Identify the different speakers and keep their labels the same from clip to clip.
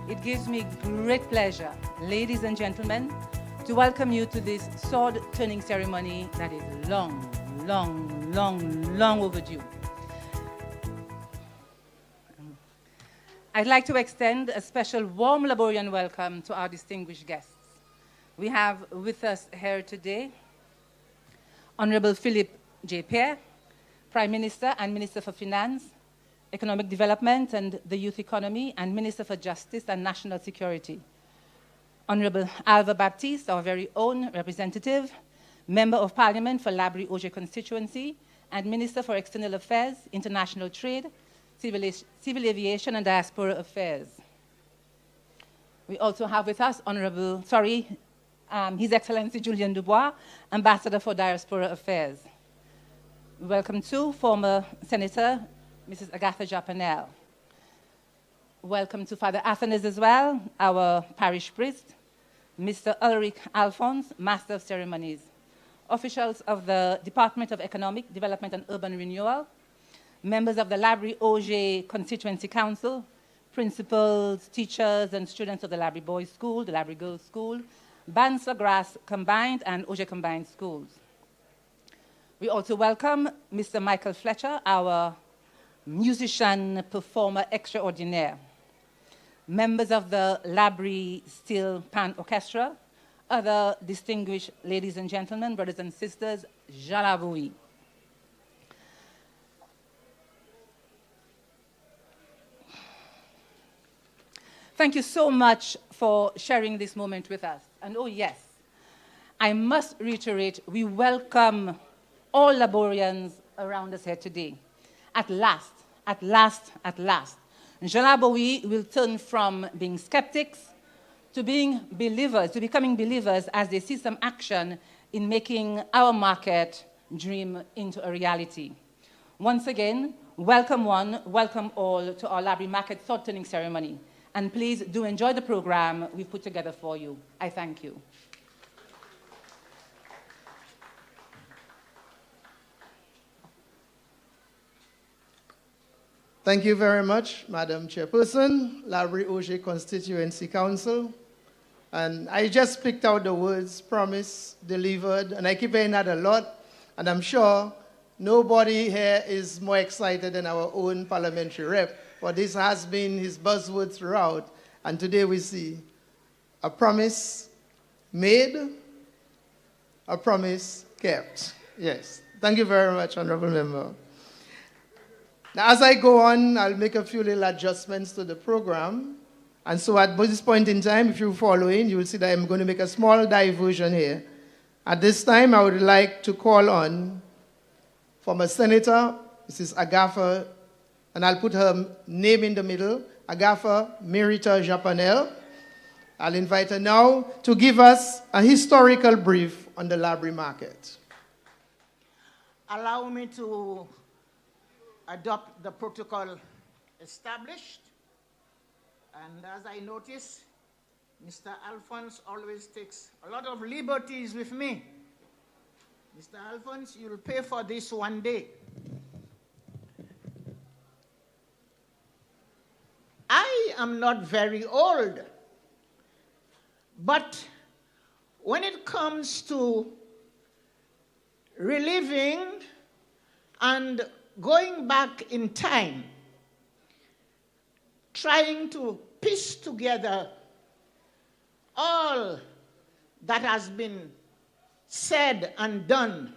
Speaker 1: It gives me great pleasure, ladies and gentlemen, to welcome you to this sword-turning ceremony that is long overdue. I'd like to extend a special warm Laborian welcome to our distinguished guests. We have with us here today Honorable Philip J. Pierre, Prime Minister and Minister for Finance, Economic Development and the Youth Economy, and Minister for Justice and National Security. Honorable Alva Baptiste, our very own representative, Member of Parliament for Laborie Market constituency, and Minister for External Affairs, International Trade, Civil Aviation and Diaspora Affairs. We also have with us His Excellency Julien Dubois, Ambassador for Diaspora Affairs. We welcome too former Senator Mrs. Agatha Japanel. Welcome to Father Athanas as well, our parish priest, Mr. Ulrich Alphonse, Master of Ceremonies, officials of the Department of Economic Development and Urban Renewal, members of the Laborie Market Constituency Council, principals, teachers, and students of the Laborie Boys School, the Laborie Girls School, Bansla Grass Combined and Market Combined Schools. We also welcome Mr. Michael Fletcher, our musician, performer extraordinaire, members of the Laborie Steel Pan Orchestra, other distinguished ladies and gentlemen, brothers and sisters, Jalaboui. Thank you so much for sharing this moment with us. And oh yes, I must reiterate, we welcome all Laborians around us here today. At last, Jalaboui will turn from being skeptics to being believers, to becoming believers as they see some action in making our market dream into a reality. Once again, welcome one, welcome all to our Laborie Market sword-turning ceremony. And please do enjoy the program we've put together for you. I thank you.
Speaker 2: Thank you very much, Madam Chairperson, Laborie Market Constituency Council. And I just picked out the words promise, delivered, and I keep hearing that a lot. And I'm sure nobody here is more excited than our own parliamentary rep. For this has been his buzzword throughout. And today we see a promise made, a promise kept. Yes. Thank you very much, Honorable Member. Now, as I go on, I'll make a few little adjustments to the program. And so at this point in time, if you're following, you will see that I'm going to make a small diversion here. At this time, I would like to call on former Senator, Mrs. Agatha, and I'll put her name in the middle, Agatha Merita Japanel. I'll invite her now to give us a historical brief on the Laborie Market.
Speaker 3: Allow me to adopt the protocol established. And as I notice, Mr. Alphonse always takes a lot of liberties with me. Mr. Alphonse, you'll pay for this one day. I am not very old, but when it comes to reliving and going back in time, trying to piece together all that has been said and done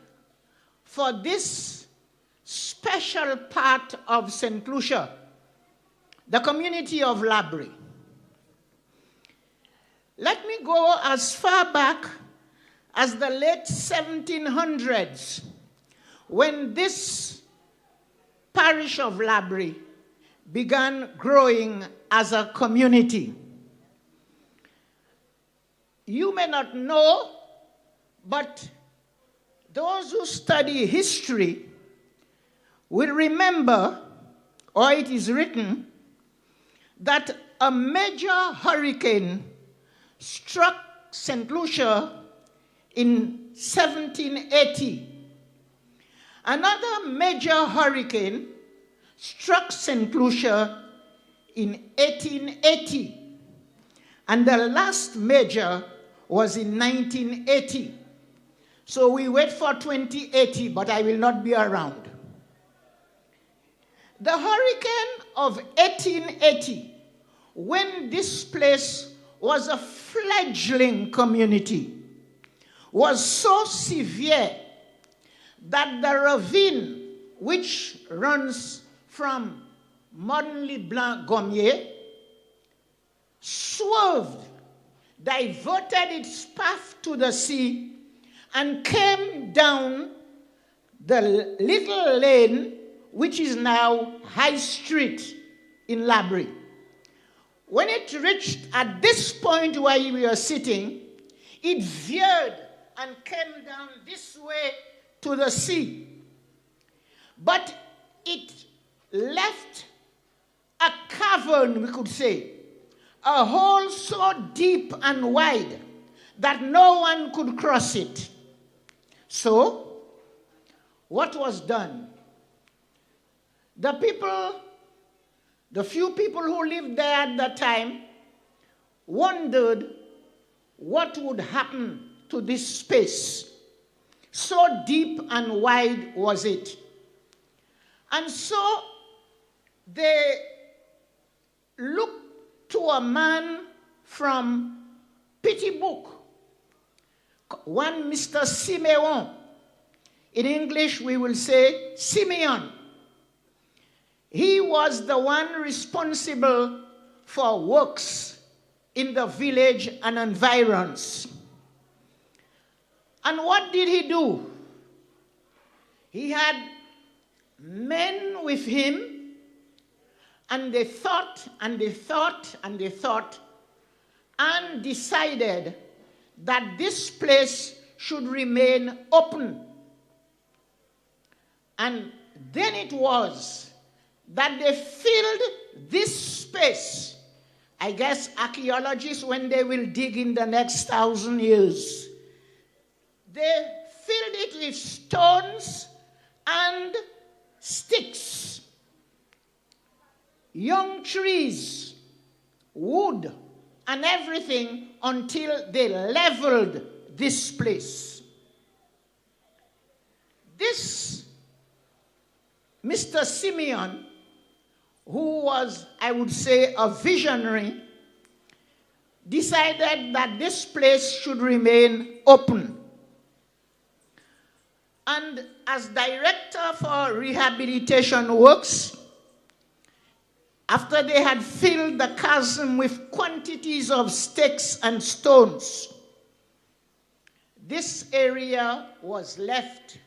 Speaker 3: for this special part of St. Lucia, the community of Laborie. Let me go as far back as the late 1700s, when this parish of Laborie began growing as a community. You may not know, but those who study history will remember, or it is written, that a major hurricane struck St. Lucia in 1780. Another major hurricane struck St. Lucia in 1880. And the last major was in 1980. So we wait for 2080, but I will not be around. The hurricane of 1880, when this place was a fledgling community, was so severe that the ravine, which runs from modernly Blanc-Gommier, swerved, diverted its path to the sea, and came down the little lane which is now High Street in Laborie. When it reached at this point where we are sitting, it veered and came down this way to the sea. But it left a cavern, we could say, a hole so deep and wide that no one could cross it. So, what was done? The few people who lived there at the time wondered what would happen to this space. So deep and wide was it. And so they looked to a man from Pitibook, one Mr. Simeon. In English, we will say Simeon. He was the one responsible for works in the village and environs. And what did he do? He had men with him, and they thought and they thought and they thought and decided that this place should remain open. And then it was that they filled this space. I guess archaeologists, when they will dig in the next 1,000 years, they filled it with stones and sticks, young trees, wood, and everything until they leveled this place. This Mr. Simeon, who was, I would say, a visionary, decided that this place should remain open. And as director for rehabilitation works, after they had filled the chasm with quantities of sticks and stones, this area was left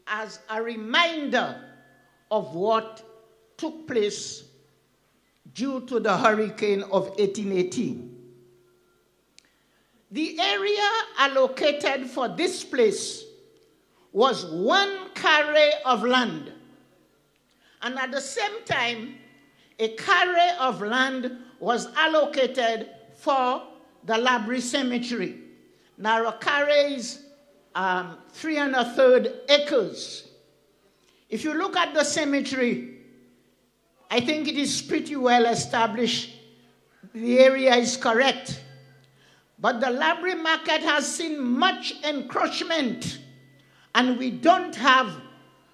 Speaker 3: as a reminder of what took place due to the hurricane of 1818. The area allocated for this place was 1 carré of land. And at the same time, a carré of land was allocated for the Laborie Cemetery. Now, a carré is 3 1/3 acres. If you look at the cemetery, I think it is pretty well established. The area is correct. But the Laborie Market has seen much encroachment, and we don't have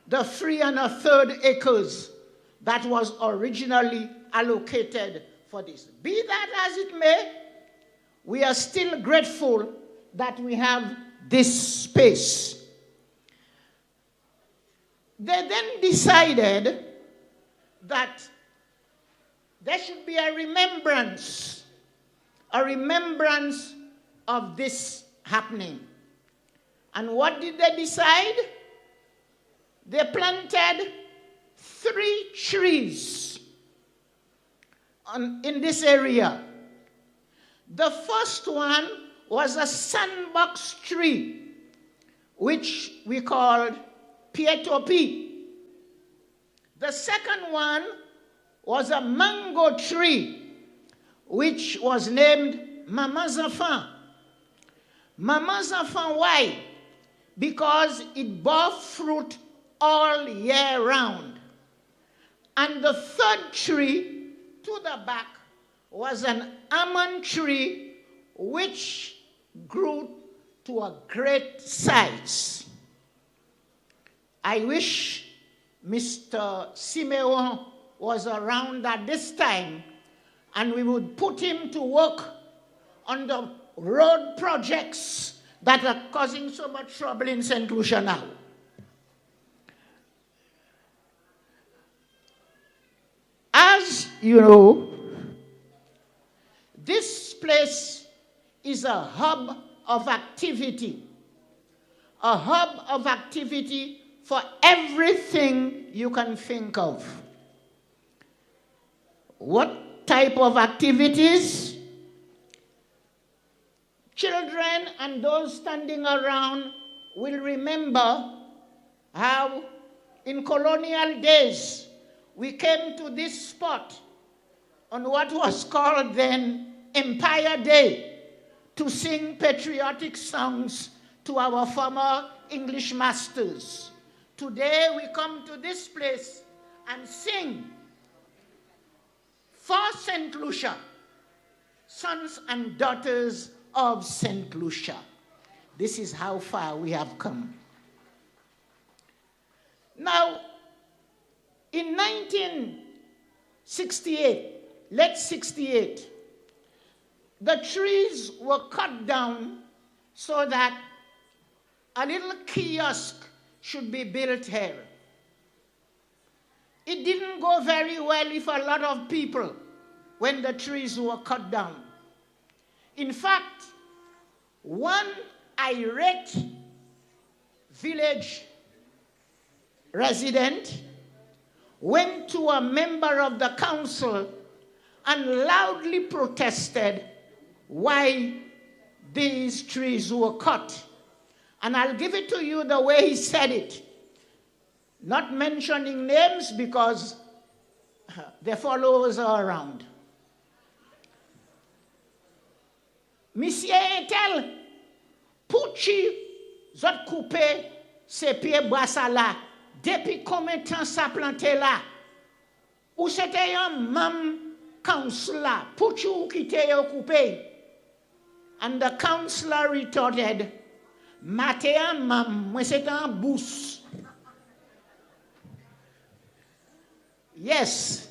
Speaker 3: the 3 1/3 acres that was originally allocated for this. Be that as it may, we are still grateful that we have this space. They then decided that there should be a remembrance of this happening. And what did they decide? They planted 3 trees in this area. The first one was a sandbox tree, which we called Pietopi. The second one was a mango tree, which was named Mama Zafan. Mama Zafan, why? Because it bore fruit all year round. And the third tree to the back was an almond tree which grew to a great size. I wish Mr. Simeon was around at this time, and we would put him to work on the road projects that are causing so much trouble in St. Lucia now. As you know, this place is a hub of activity for everything you can think of. What type of activities? Children and those standing around will remember how in colonial days we came to this spot on what was called then Empire Day to sing patriotic songs to our former English masters. Today we come to this place and sing for St. Lucia, sons and daughters of St. Lucia. This is how far we have come. Now, in 1968, late 68, the trees were cut down so that a little kiosk should be built here. It didn't go very well with a lot of people when the trees were cut down. In fact, one irate village resident went to a member of the council and loudly protested why these trees were cut. And I'll give it to you the way he said it, not mentioning names because their followers are around. Monsieur Etel, Pouchi, zot coupe, se pieds boissa là, depuis combien de temps ça planté là? Ou c'était un même council là, Pouchi ou quitte yo coupe? And the councillor retorted, Matea mam, moi c'est un bous. Yes,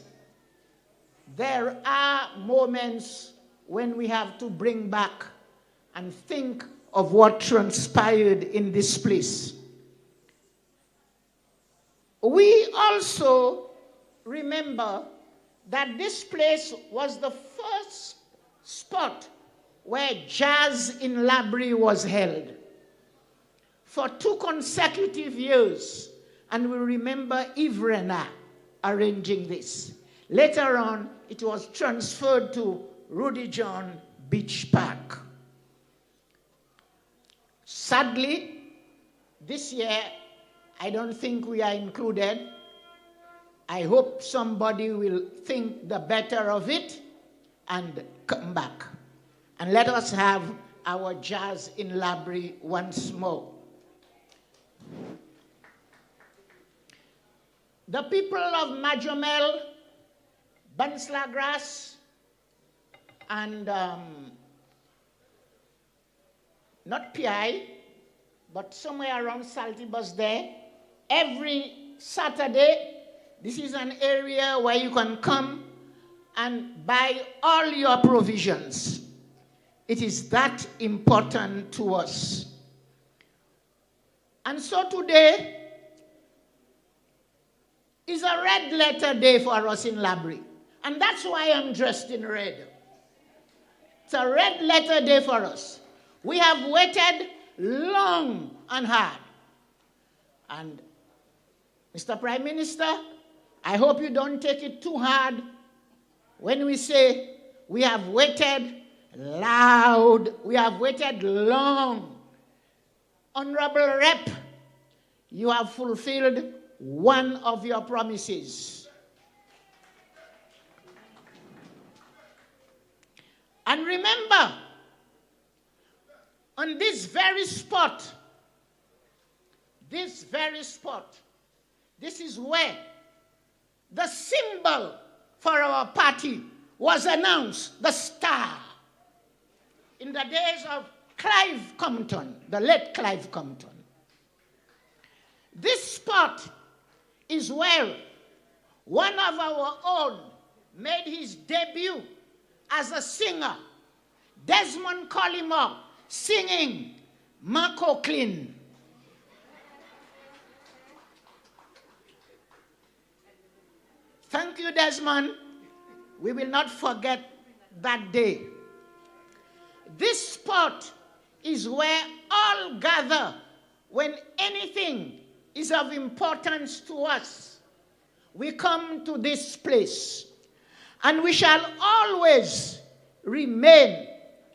Speaker 3: there are moments when we have to bring back and think of what transpired in this place. We also remember that this place was the first spot where jazz in Laborie was held for 2 consecutive years, and we remember Ivrena arranging this. Later on, it was transferred to Rudy John Beach Park. Sadly, this year, I don't think we are included. I hope somebody will think the better of it and come back. And let us have our jazz in Laborie once more. The people of Majomel, Banslagras, and not Pi, but somewhere around Saltibus there, every Saturday, this is an area where you can come and buy all your provisions. It is that important to us. And so today is a red letter day for us in Laborie. And that's why I'm dressed in red. It's a red letter day for us. We have waited long and hard. And Mr. Prime Minister, I hope you don't take it too hard when we say we have waited loud, we have waited long. Honorable Rep, you have fulfilled one of your promises. And remember, on this very spot, this is where the symbol for our party was announced, the star, in the days of Clive Compton, the late Clive Compton. This spot is where one of our own made his debut as a singer, Desmond Collymore, singing Marco Clean. Thank you, Desmond. We will not forget that day. This spot is where all gather when anything is of importance to us. We come to this place, and we shall always remain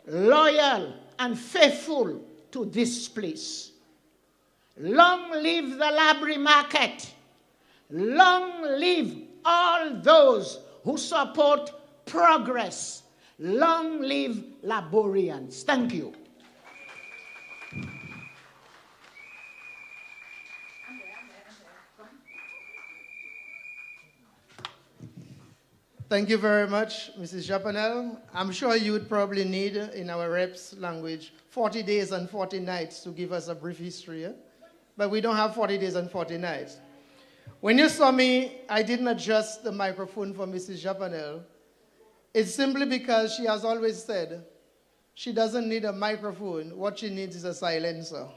Speaker 3: loyal and faithful to this place. Long live the Laborie Market. Long live all those who support progress. Long live Laborians. Thank you.
Speaker 2: Thank you very much, Mrs. Japanel. I'm sure you would probably need, in our reps language, 40 days and 40 nights to give us a brief history. But we don't have 40 days and 40 nights. When you saw me, I didn't adjust the microphone for Mrs. Japanel. It's simply because she has always said she doesn't need a microphone. What she needs is a silencer.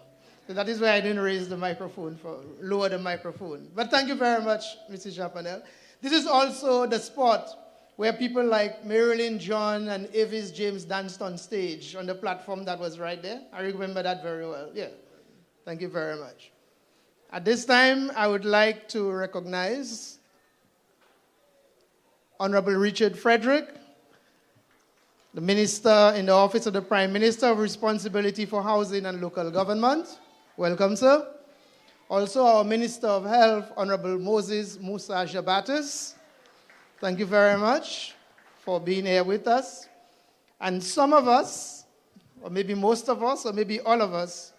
Speaker 2: So that is why I didn't raise the microphone, lower the microphone. But thank you very much, Mrs. Japanel. This is also the spot where people like Marilyn John and Avis James danced on stage on the platform that was right there. I remember that very well. Yeah. Thank you very much. At this time, I would like to recognize Honorable Richard Frederick, the Minister in the Office of the Prime Minister of Responsibility for Housing and Local Government. Welcome, sir. Also, our Minister of Health, Honorable Moses Musa Jabatis. Thank you very much for being here with us. And some of us, or maybe most of us, or maybe all of us,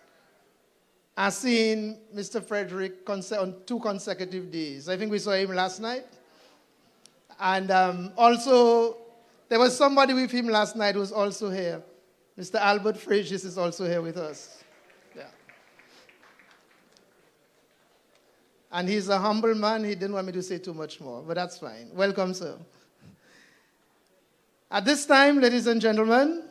Speaker 2: are seeing Mr. Frederick on 2 consecutive days. I think we saw him last night. And also, there was somebody with him last night who was also here. Mr. Albert Frigis is also here with us. Yeah. And he's a humble man. He didn't want me to say too much more, but that's fine. Welcome, sir. At this time, ladies and gentlemen,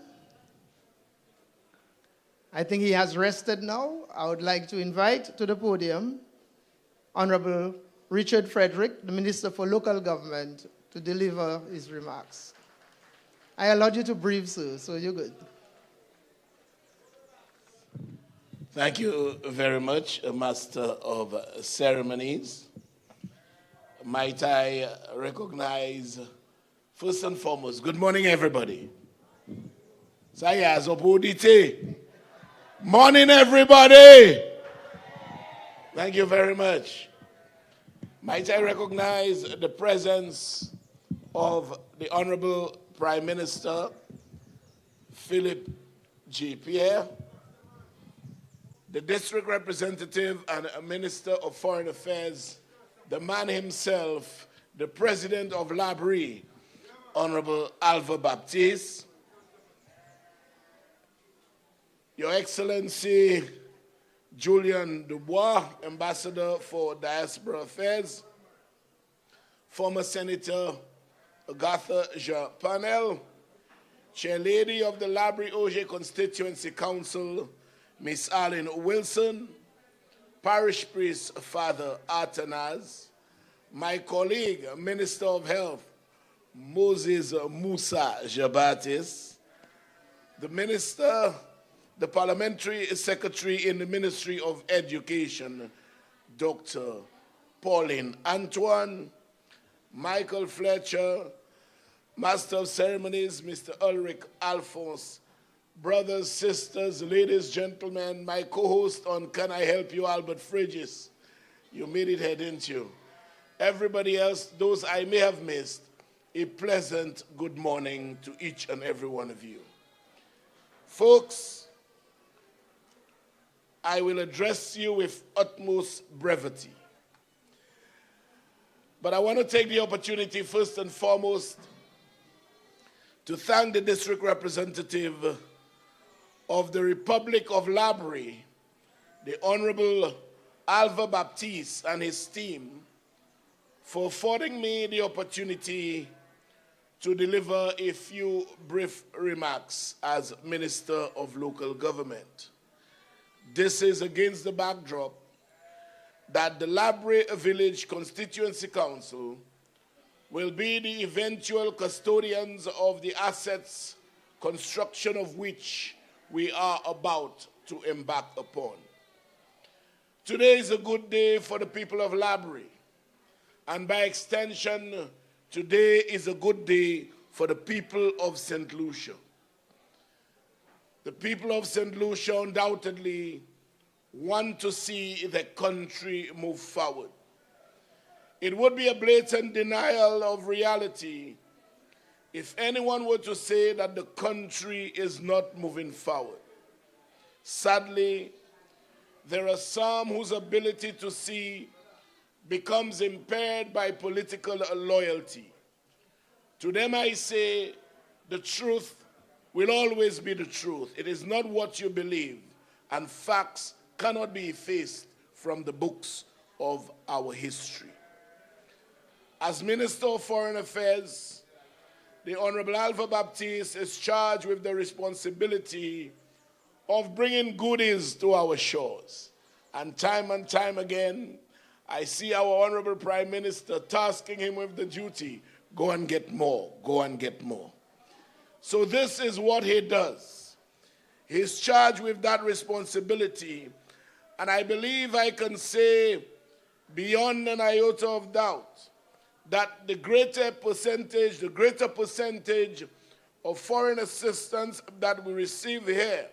Speaker 2: I think he has rested now. I would like to invite to the podium Honorable Richard Frederick, the Minister for Local Government, to deliver his remarks. I allowed you to brief, sir, so you're good.
Speaker 4: Thank you very much, Master of Ceremonies. Might I recognize, first and foremost, good morning, everybody. Saya Zobudite. Morning, everybody. Thank you very much. Might I recognize the presence of the Honorable Prime Minister, Philip J. Pierre, the District Representative and Minister of Foreign Affairs, the man himself, the President of Laborie, Honorable Alva Baptiste, Your Excellency Julian Dubois, Ambassador for Diaspora Affairs, former Senator Agatha Japanel, Chairlady of the Laborie Auger Constituency Council, Miss Arlene Wilson, Parish Priest Father Artanaz, my colleague, Minister of Health, Moses Musa Jabatis, the Minister, the Parliamentary Secretary in the Ministry of Education, Dr. Pauline Antoine, Michael Fletcher, Master of Ceremonies, Mr. Ulrich Alphonse, brothers, sisters, ladies, gentlemen, my co-host on Can I Help You, Albert Frigis. You made it here, didn't you? Everybody else, those I may have missed, a pleasant good morning to each and every one of you. Folks, I will address you with utmost brevity. But I want to take the opportunity first and foremost to thank the district representative of the Republic of Laborie, the Honorable Alva Baptiste and his team, for affording me the opportunity to deliver a few brief remarks as Minister of Local Government. This is against the backdrop that the Laborie Village Constituency Council will be the eventual custodians of the assets, construction of which we are about to embark upon. Today is a good day for the people of Laborie, and by extension, today is a good day for the people of St. Lucia. The people of St. Lucia undoubtedly want to see the country move forward. It would be a blatant denial of reality if anyone were to say that the country is not moving forward. Sadly, there are some whose ability to see becomes impaired by political loyalty. To them I say, the truth will always be the truth. It is not what you believe, and facts cannot be effaced from the books of our history. As Minister of Foreign Affairs, the Honorable Alva Baptiste is charged with the responsibility of bringing goodies to our shores. And time again, I see our Honorable Prime Minister tasking him with the duty, go and get more, go and get more. So this is what he does. He's charged with that responsibility, and I believe I can say beyond an iota of doubt that the greater percentage of foreign assistance that we receive here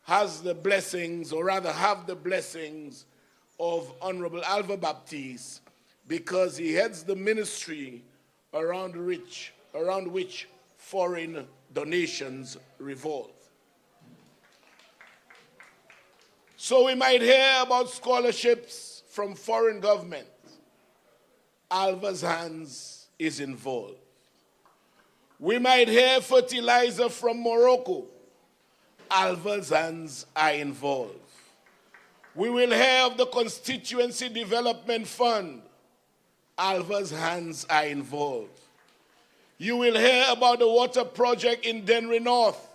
Speaker 4: has the blessings, or rather have the blessings, of Honorable Alva Baptiste, because he heads the ministry around which foreign donations revolve. So we might hear about scholarships from foreign governments. Alva's hands is involved. We might hear fertilizer from Morocco. Alva's hands are involved. We will hear of the Constituency Development Fund. Alva's hands are involved. You will hear about the water project in Denry North.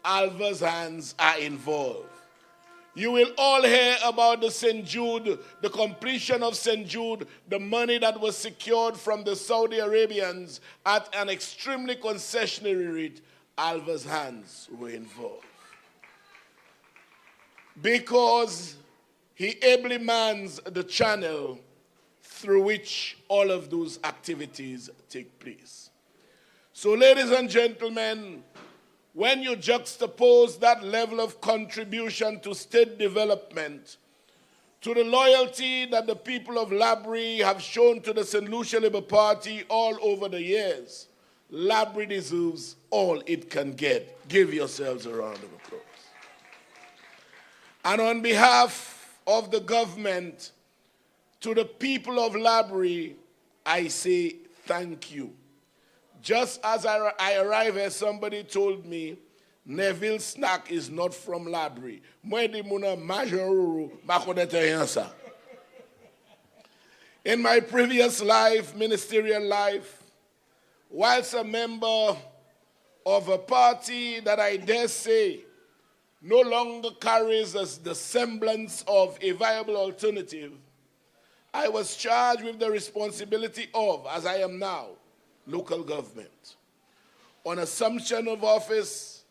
Speaker 4: Alva's hands are involved. You will all hear about the St. Jude, the completion of St. Jude, the money that was secured from the Saudi Arabians at an extremely concessionary rate. Alva's hands were involved. Because he ably mans the channel through which all of those activities take place. So, ladies and gentlemen, when you juxtapose that level of contribution to state development, to the loyalty that the people of Laborie have shown to the St. Lucia Labour Party all over the years, Laborie deserves all it can get. Give yourselves a round of applause. And on behalf of the government, to the people of Laborie, I say thank you. Just as I arrived here, somebody told me, Neville Snack is not from Laborie. In my previous life, ministerial life, whilst a member of a party that I dare say no longer carries the semblance of a viable alternative, I was charged with the responsibility of, as I am now, local government. On assumption of office,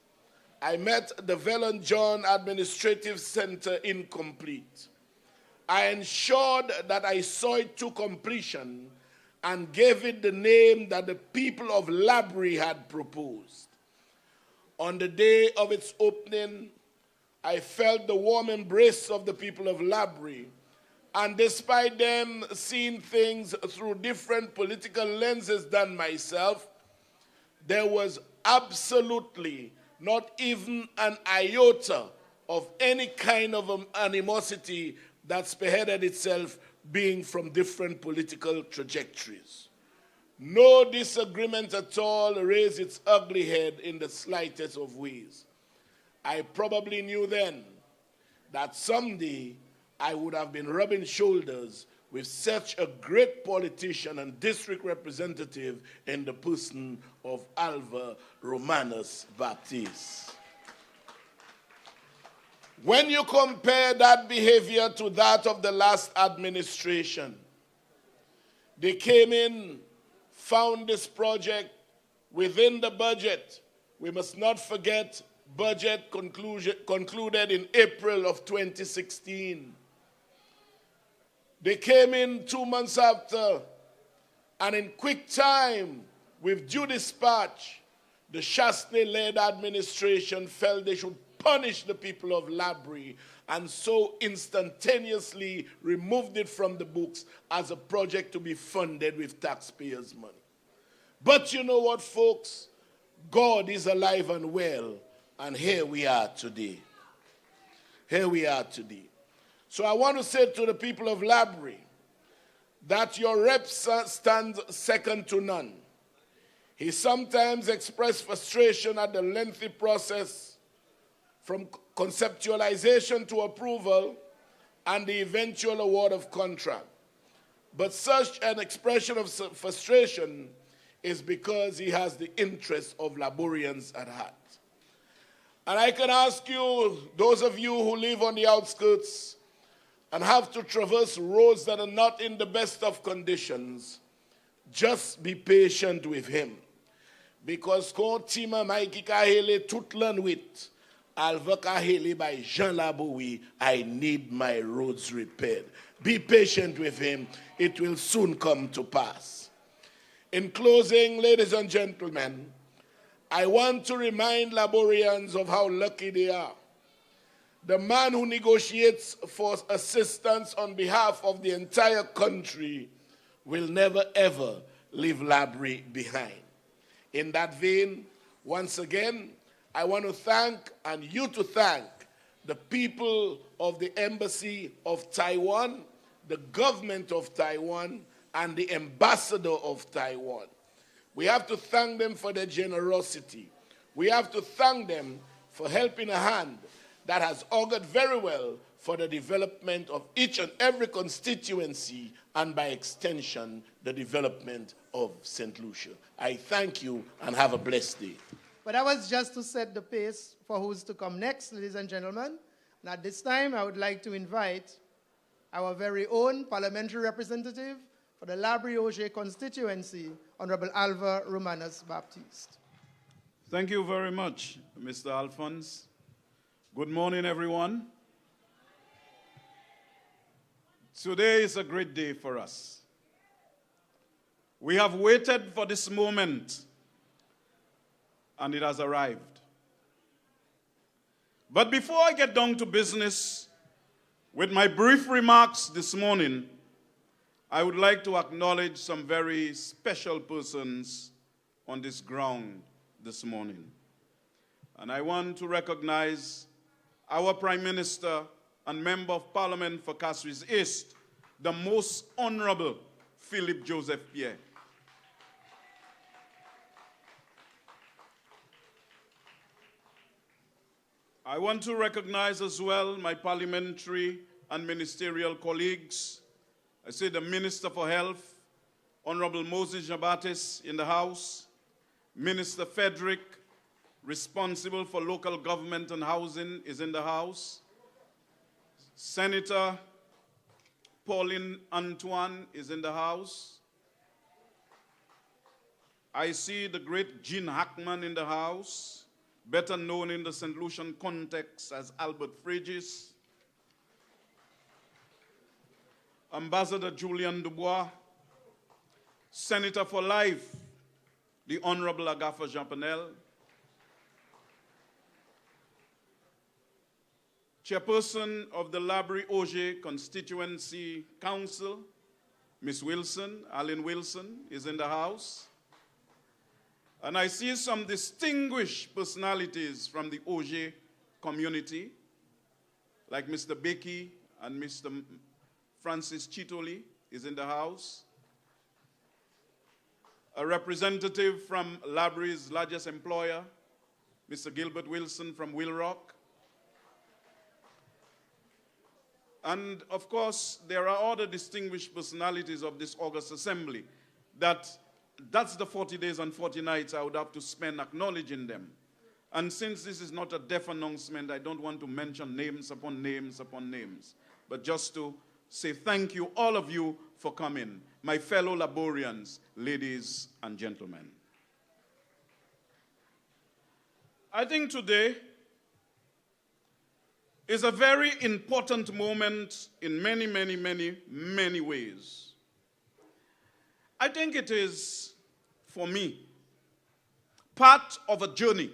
Speaker 4: I met the Velon John Administrative Center incomplete. I ensured that I saw it to completion and gave it the name that the people of Laborie had proposed. On the day of its opening, I felt the warm embrace of the people of Laborie, and despite them seeing things through different political lenses than myself, there was absolutely not even an iota of any kind of animosity that spearheaded itself being from different political trajectories. No disagreement at all raised its ugly head in the slightest of ways. I probably knew then that someday I would have been rubbing shoulders with such a great politician and district representative in the person of Alva Romanus Baptiste. When you compare that behavior to that of the last administration, they came in, found this project within the budget. We must not forget budget concluded in April of 2016. They came in 2 months after, and in quick time, with due dispatch, the Chasney-led administration felt they should punish the people of Laborie, and so instantaneously removed it from the books as a project to be funded with taxpayers' money. But you know what, folks? God is alive and well, and here we are today. Here we are today. So I want to say to the people of Laborie that your rep stands second to none. He sometimes expressed frustration at the lengthy process from conceptualization to approval and the eventual award of contract. But such an expression of frustration is because he has the interests of Laborians at heart. And I can ask you, those of you who live on the outskirts and have to traverse roads that are not in the best of conditions, just be patient with him. Because quand tima maiki kahele tutlan wit, alva kahele by Jean Laborie, I need my roads repaired. Be patient with him. It will soon come to pass. In closing, ladies and gentlemen, I want to remind Laborians of how lucky they are. The man who negotiates for assistance on behalf of the entire country will never ever leave Laborie behind. In that vein, once again, I want to thank, and you to thank, the people of the Embassy of Taiwan, the government of Taiwan, and the ambassador of Taiwan. We have to thank them for their generosity. We have to thank them for helping a hand that has augured very well for the development of each and every constituency, and by extension, the development of St. Lucia. I thank you and have a blessed day.
Speaker 2: But that was just to set the pace for who's to come next, ladies and gentlemen. And at this time, I would like to invite our very own parliamentary representative for the Laborie constituency, Honorable Alva Romanus Baptiste.
Speaker 5: Thank you very much, Mr. Alphonse. Good morning, everyone. Today is a great day for us. We have waited for this moment, and it has arrived. But before I get down to business with my brief remarks this morning, I would like to acknowledge some very special persons on this ground this morning. And I want to recognize our Prime Minister and Member of Parliament for Castres East, the Most Honorable Philip Joseph Pierre. I want to recognize as well my parliamentary and ministerial colleagues. I see the Minister for Health, Honorable Moses Jabatis in the House, Minister Frederick, responsible for local government and housing, is in the House. Senator Pauline Antoine is in the House. I see the great Jean Hackman in the House, better known in the St. Lucian context as Albert Frigis. Ambassador Julian Dubois, Senator for Life, the Honorable Agatha Jean-Panel, Chairperson of the Laborie Constituency Council, Ms. Wilson, Alan Wilson, is in the House. And I see some distinguished personalities from the Auger community, like Mr. Becky and Mr. Francis Chitoli is in the House. a representative from Laborie's largest employer, Mr. Gilbert Wilson from Will Rock. And of course, there are other distinguished personalities of this August Assembly that's the 40 days and 40 nights I would have to spend acknowledging them. And since this is not a deaf announcement, I don't want to mention names upon names upon names, but just to say thank you, all of you, for coming, my fellow Laborians, ladies and gentlemen. I think today is a very important moment in many, many, many, many ways. I think it is, for me, part of a journey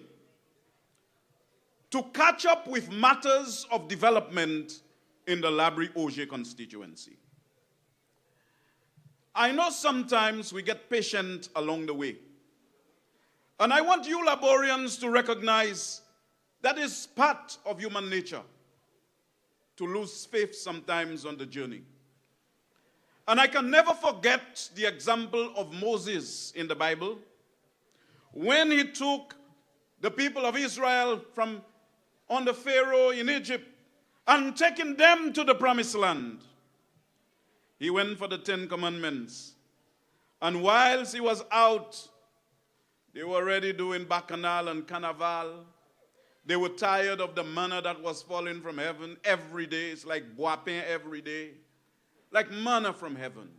Speaker 5: to catch up with matters of development in the Laborie-Auger constituency. I know sometimes we get patient along the way. And I want you Laborians to recognize that is part of human nature, to lose faith sometimes on the journey. And I can never forget the example of Moses in the Bible, when he took the people of Israel from under Pharaoh in Egypt and taking them to the promised land. He went for the 10 Commandments. And whilst he was out, they were already doing bacchanal and carnival. They were tired of the manna that was falling from heaven every day. It's like boapin every day, like manna from heaven.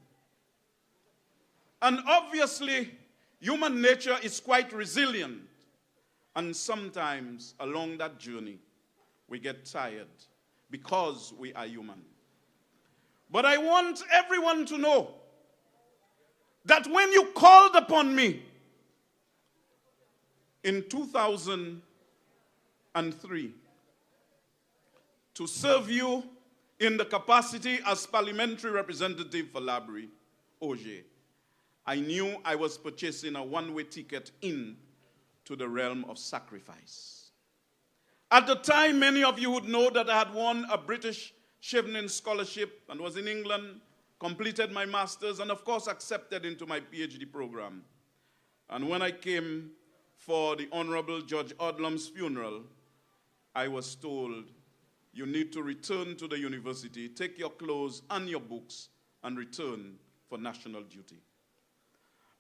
Speaker 5: And obviously, human nature is quite resilient. And sometimes along that journey, we get tired because we are human. But I want everyone to know that when you called upon me in 2003 to serve you in the capacity as parliamentary representative for Laborie-Auger, I knew I was purchasing a one-way ticket in to the realm of sacrifice. At the time, many of you would know that I had won a British Chevening Scholarship and was in England, completed my master's, and of course accepted into my PhD program. And when I came for the Honorable Judge Odlum's funeral, I was told, you need to return to the university, take your clothes and your books, and return for national duty.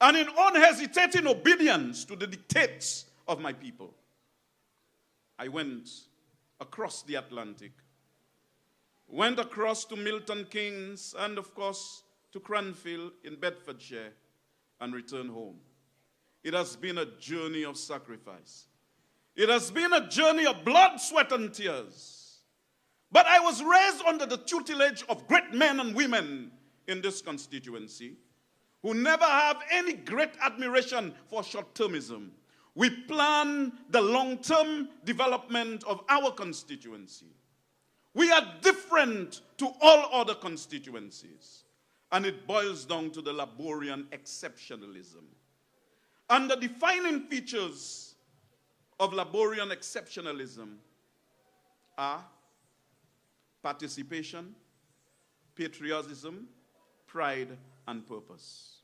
Speaker 5: And in unhesitating obedience to the dictates of my people, I went across the Atlantic, went across to Milton Keynes, and of course to Cranfield in Bedfordshire, and returned home. It has been a journey of sacrifice. It has been a journey of blood, sweat, and tears. But I was raised under the tutelage of great men and women in this constituency who never have any great admiration for short-termism. We plan the long-term development of our constituency. We are different to all other constituencies, and it boils down to the Laborian exceptionalism. And the defining features of Laborian exceptionalism are participation, patriotism, pride, and purpose.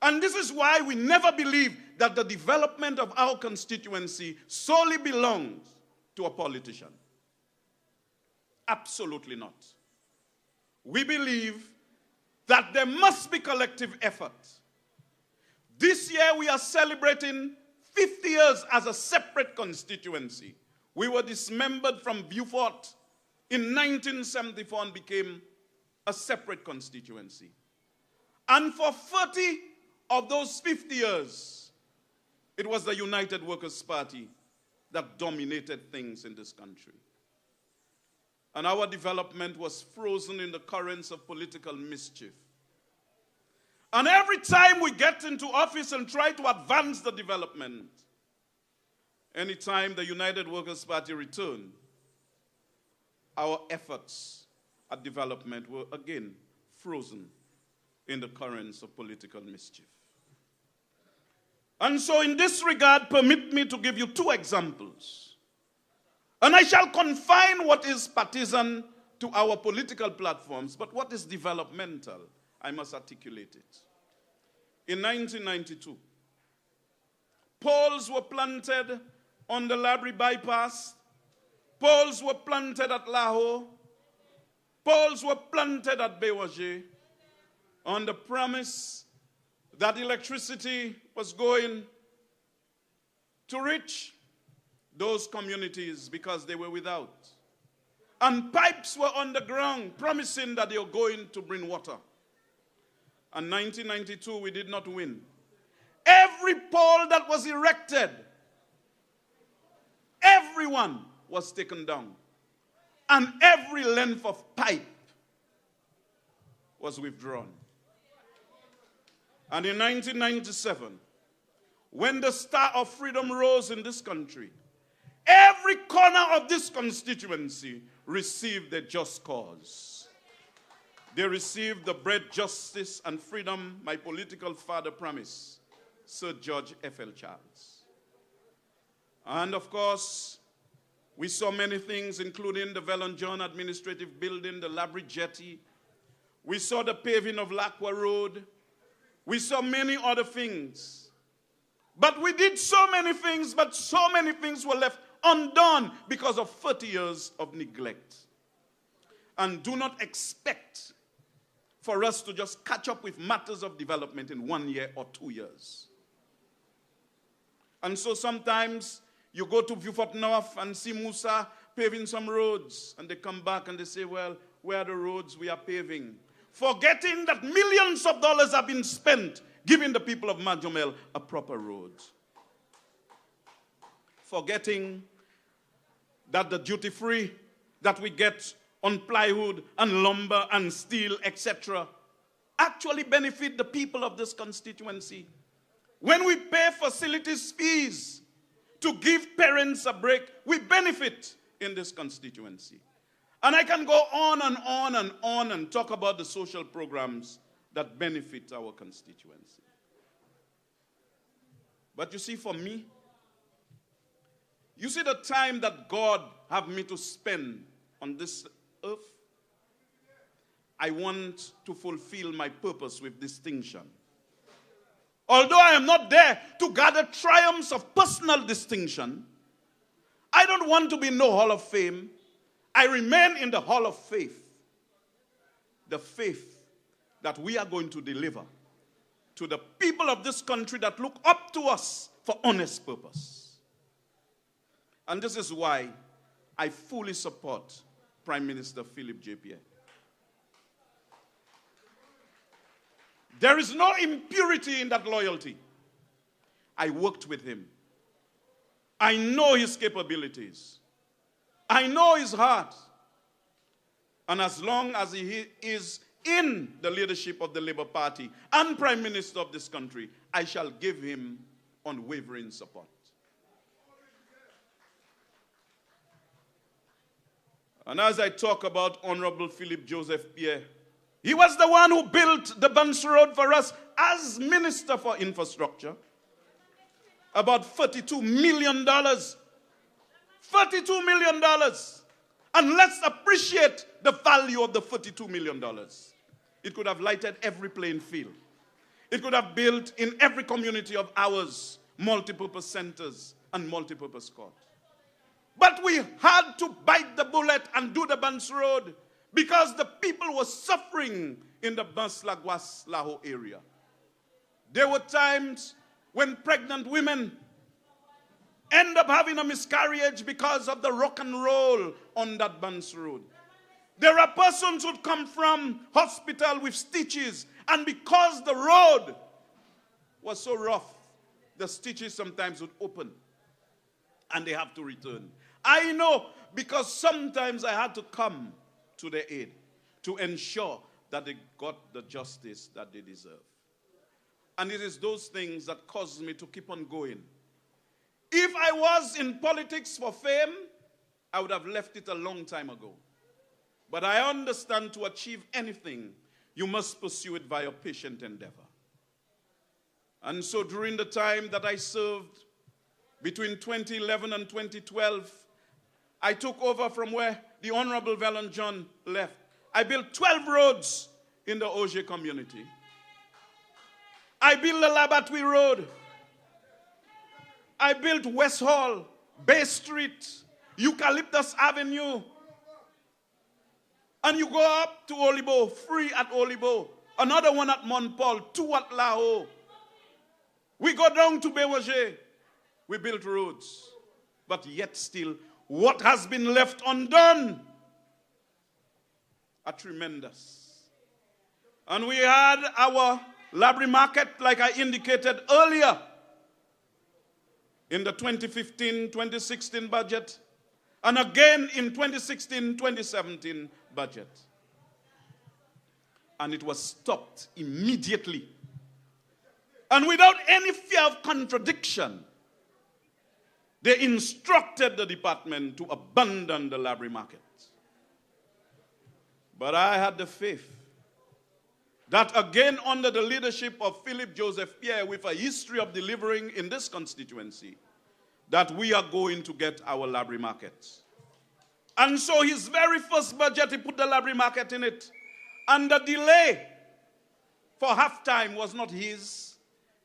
Speaker 5: And this is why we never believe that the development of our constituency solely belongs to a politician. Absolutely not. We believe that there must be collective effort. This year we are celebrating 50 years as a separate constituency. We were dismembered from Beaufort in 1974 and became a separate constituency. And for 30 of those 50 years, it was the United Workers' Party that dominated things in this country. And our development was frozen in the currents of political mischief. And every time we get into office and try to advance the development, anytime the United Workers' Party returned, our efforts at development were again frozen in the currents of political mischief. And so in this regard, permit me to give you two examples. And I shall confine what is partisan to our political platforms, but what is developmental, I must articulate it. in 1992. Poles were planted on the Laborie bypass. Poles were planted at Lahore. Poles were planted at Bewaje on the promise that electricity was going to reach those communities because they were without. And pipes were on the ground promising that they were going to bring water. And 1992, we did not win. Every pole that was erected, everyone was taken down. And every length of pipe was withdrawn. And in 1997, when the Star of Freedom rose in this country, every corner of this constituency received a just cause. They received the bread, justice, and freedom my political father promised, Sir George F.L. Charles. And of course, we saw many things, including the Vellon John Administrative Building, the Laborie Jetty. We saw the paving of Lakwa Road. We saw many other things. But we did so many things, but so many things were left undone because of 30 years of neglect. And do not expect for us to just catch up with matters of development in 1 year or 2 years. And so sometimes you go to Beaufort North and see Musa paving some roads, and they come back and they say, well, where are the roads we are paving? Forgetting that millions of dollars have been spent giving the people of Majomel a proper road. Forgetting that the duty-free that we get on plywood and lumber and steel, etc., actually benefit the people of this constituency. When we pay facilities fees to give parents a break, we benefit in this constituency. And I can go on and on and on and talk about the social programs that benefit our constituency. But you see, for me, you see the time that God have me to spend on this earth, I want to fulfill my purpose with distinction. Although I am not there to gather triumphs of personal distinction, I don't want to be in no hall of fame. I remain in the hall of faith. The faith that we are going to deliver to the people of this country that look up to us for honest purpose. And this is why I fully support Prime Minister Philip J. Pierre. There is no impurity in that loyalty. I worked with him. I know his capabilities. I know his heart. And as long as he is in the leadership of the Labour Party and Prime Minister of this country, I shall give him unwavering support. And as I talk about Honorable Philip Joseph Pierre, he was the one who built the Bunce Road for us as Minister for Infrastructure. About $32 million. $32 million. And let's appreciate the value of the $32 million. It could have lighted every playing field. It could have built in every community of ours multipurpose centers and multipurpose courts. But we had to bite the bullet and do the Bunce Road because the people were suffering in the Bans-Lagwas Lahore area. There were times when pregnant women end up having a miscarriage because of the rock and roll on that Bunce Road. There are persons who come from hospital with stitches, and because the road was so rough, the stitches sometimes would open and they have to return. I know, because sometimes I had to come to their aid to ensure that they got the justice that they deserve. And it is those things that caused me to keep on going. If I was in politics for fame, I would have left it a long time ago. But I understand to achieve anything, you must pursue it via patient endeavor. And so during the time that I served, between 2011 and 2012, I took over from where the Honorable Vellon John left. I built 12 roads in the Oje community. I built the Laborie Road. I built West Hall, Bay Street, Eucalyptus Avenue. And you go up to Olibo, free at Olibo. Another one at Montpal, 2 at Lahore. We go down to Bewaje. We built roads. But yet still, what has been left undone are tremendous. And we had our Laborie Market, like I indicated earlier, in the 2015-2016 budget, and again in 2016-2017 budget. And it was stopped immediately. And without any fear of contradiction, they instructed the department to abandon the Laborie Market. But I had the faith that again under the leadership of Philip Joseph Pierre, with a history of delivering in this constituency, that we are going to get our Laborie Market. And so his very first budget, he put the Laborie Market in it. And the delay for halftime was not his.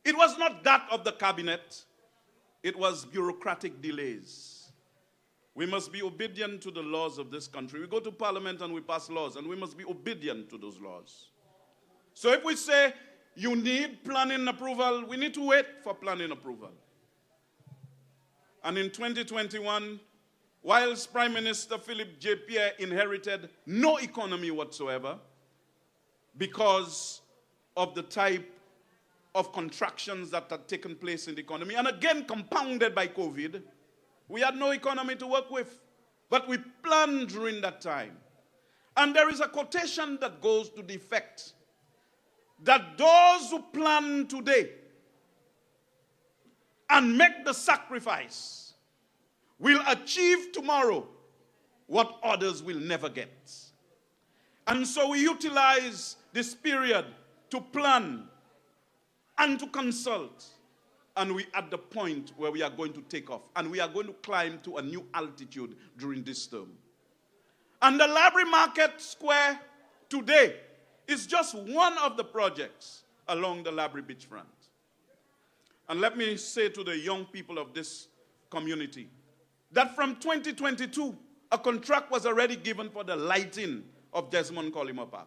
Speaker 5: It was not that of the cabinet. It was bureaucratic delays. We must be obedient to the laws of this country. We go to parliament and we pass laws, and we must be obedient to those laws. So if we say you need planning approval, we need to wait for planning approval. And in 2021, whilst Prime Minister Philip J. Pierre inherited no economy whatsoever because of the type of contractions that had taken place in the economy, and again compounded by COVID, we had no economy to work with. But we planned during that time. And there is a quotation that goes to the effect that those who plan today and make the sacrifice will achieve tomorrow what others will never get. And so we utilize this period to plan and to consult. And we are at the point where we are going to take off. And we are going to climb to a new altitude during this term. And the Laborie Market Square today is just one of the projects along the Laborie beachfront. And let me say to the young people of this community that from 2022, a contract was already given for the lighting of Desmond Collymore Park.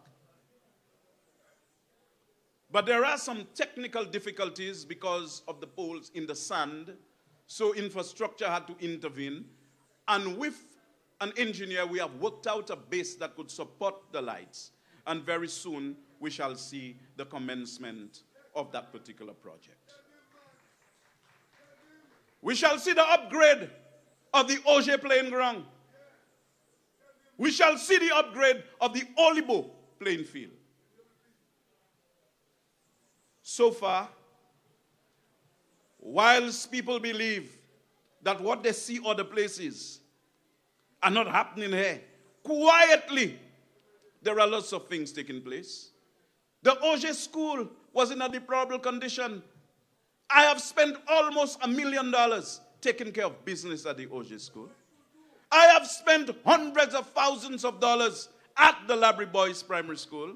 Speaker 5: But there are some technical difficulties because of the poles in the sand, so infrastructure had to intervene. And with an engineer, we have worked out a base that could support the lights. And very soon, we shall see the commencement of that particular project. We shall see the upgrade of the Auger playing ground. We shall see the upgrade of the Olibo playing field. So far, whilst people believe that what they see other places are not happening here, quietly, there are lots of things taking place. The Auger school was in a deplorable condition. I have spent almost $1 million taking care of business at the Auger school. I have spent hundreds of thousands of dollars at the Laborie Boys Primary School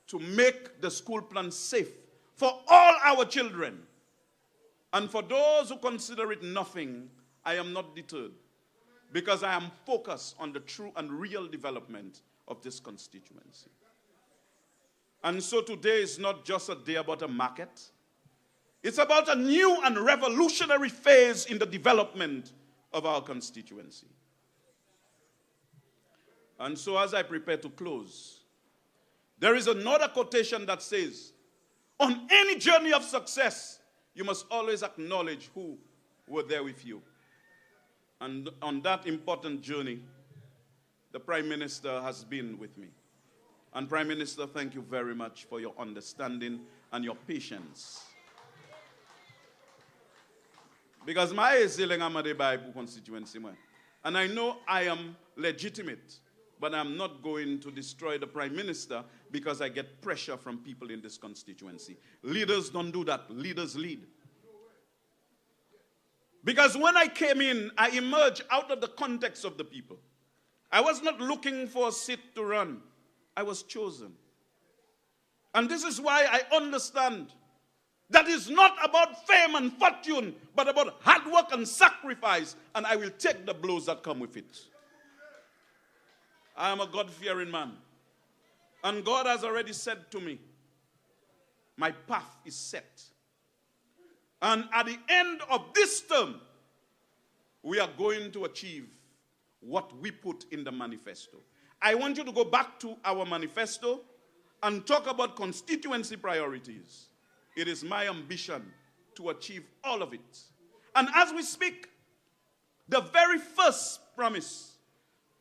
Speaker 5: to make the school plan safe for all our children. And for those who consider it nothing, I am not deterred, because I am focused on the true and real development of this constituency. And so today is not just a day about a market. It's about a new and revolutionary phase in the development of our constituency. And so as I prepare to close, there is another quotation that says, on any journey of success, you must always acknowledge who were there with you. And on that important journey, the Prime Minister has been with me. And Prime Minister, thank you very much for your understanding and your patience. Because my Bible constituency, and I know I am legitimate, but I'm not going to destroy the Prime Minister because I get pressure from people in this constituency. Leaders don't do that. Leaders lead. Because when I came in, I emerged out of the context of the people. I was not looking for a seat to run. I was chosen. And this is why I understand that is not about fame and fortune, but about hard work and sacrifice, and I will take the blows that come with it. I am a God-fearing man. And God has already said to me, my path is set. And at the end of this term, we are going to achieve what we put in the manifesto. I want you to go back to our manifesto and talk about constituency priorities. It is my ambition to achieve all of it. And as we speak, the very first promise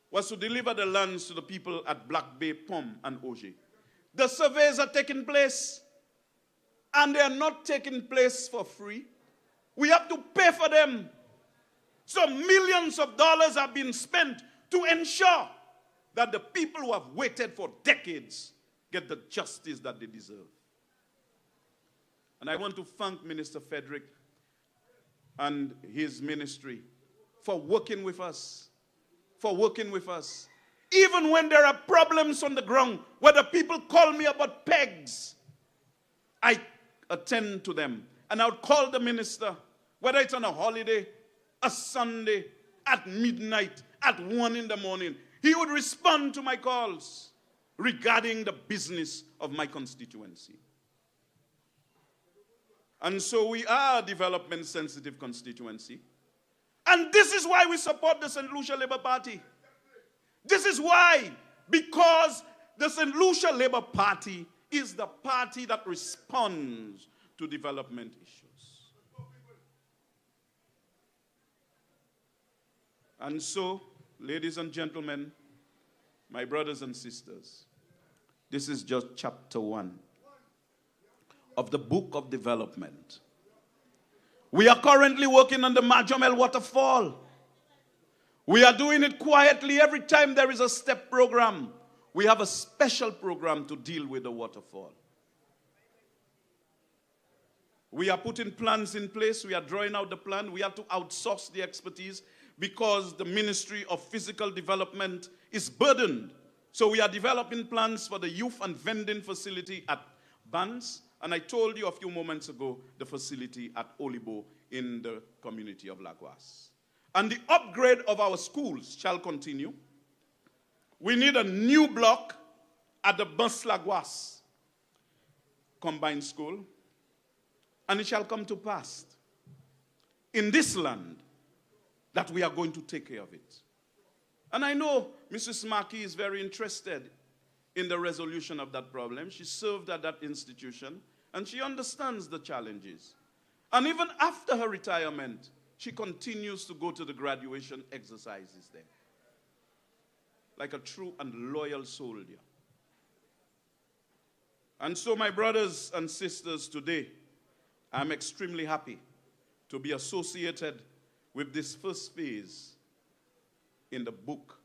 Speaker 5: was to deliver the lands to the people at Black Bay, Pom, and Auger. The surveys are taking place, and they are not taking place for free. We have to pay for them. So millions of dollars have been spent to ensure that the people who have waited for decades get the justice that they deserve. And I want to thank Minister Frederick and his ministry for working with us. Even when there are problems on the ground, where the people call me about pegs, I attend to them. And I would call the minister, whether it's on a holiday, a Sunday, at midnight, at 1 in the morning. He would respond to my calls regarding the business of my constituency. And so we are a development-sensitive constituency. And this is why we support the St. Lucia Labour Party. This is why, because the St. Lucia Labour Party is the party that responds to development issues. And so, ladies and gentlemen, my brothers and sisters, this is just chapter 1 of the book of development. We are currently working on the Majomel waterfall. We are doing it quietly. Every time there is a step program, we have a special program to deal with the waterfall. We are putting plans in place. We are drawing out the plan. We have to outsource the expertise because the Ministry of Physical Development is burdened. So we are developing plans for the youth and vending facility at Bans. And I told you a few moments ago, the facility at Olibo in the community of Laguas. And the upgrade of our schools shall continue. We need a new block at the Bus Laguas combined school. And it shall come to pass in this land that we are going to take care of it. And I know Mrs. Markey is very interested in the resolution of that problem. She served at that institution, and she understands the challenges. And even after her retirement, she continues to go to the graduation exercises there, like a true and loyal soldier. And so, my brothers and sisters, today, I'm extremely happy to be associated with this first phase in the book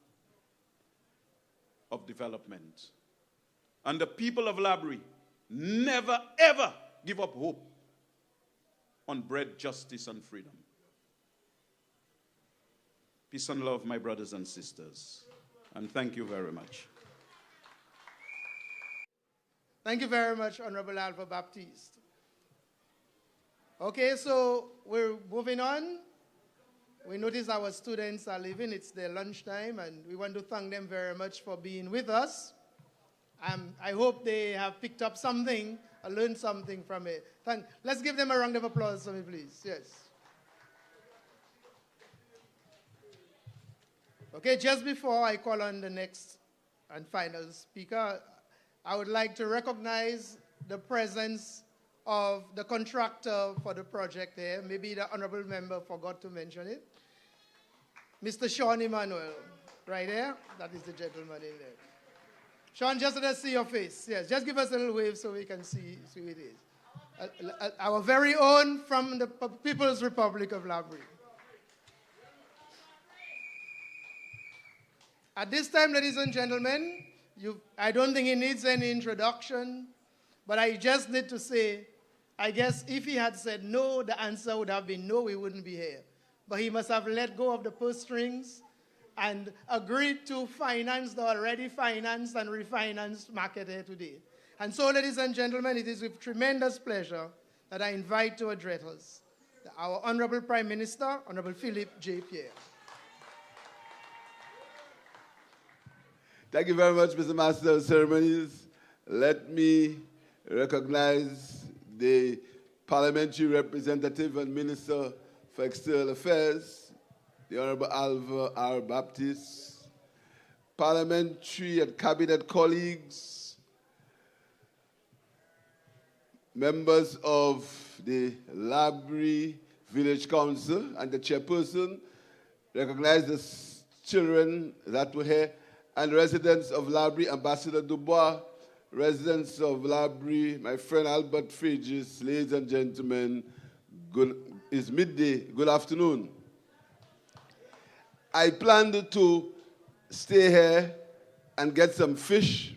Speaker 5: of development. And the people of Laborie never, ever give up hope on bread, justice, and freedom. Peace and love, my brothers and sisters. And thank you very much.
Speaker 2: Thank you very much, Honorable Alva Baptiste. Okay, so we're moving on. We notice our students are leaving. It's their lunchtime, and we want to thank them very much for being with us. I hope they have picked up something or learned something from it. Let's give them a round of applause for me, please. Yes. Okay, just before I call on the next and final speaker, I would like to recognize the presence of the contractor for the project here. Maybe the honorable member forgot to mention it. Mr. Sean Emmanuel, right there. That is the gentleman in there. Sean, just let us see your face. Yes, just give us a little wave so we can see who it is. Our very own from the People's Republic of Laborie. At this time, ladies and gentlemen, I don't think he needs any introduction, but I just need to say, I guess if he had said no, the answer would have been no, we wouldn't be here. But he must have let go of the purse strings and agreed to finance the already financed and refinanced market here today. And so, ladies and gentlemen, it is with tremendous pleasure that I invite to address us, our Honorable Prime Minister, Honorable Philip J. Pierre.
Speaker 6: Thank you very much, Mr. Master of Ceremonies. Let me recognize the Parliamentary Representative and Minister for External Affairs, the Honorable Alva R. Baptist, parliamentary and cabinet colleagues, members of the Laborie Village Council and the chairperson, recognize the children that were here, and residents of Laborie, Ambassador Dubois, residents of Laborie, my friend Albert Fregis, ladies and gentlemen, it's midday, good afternoon. I planned to stay here and get some fish,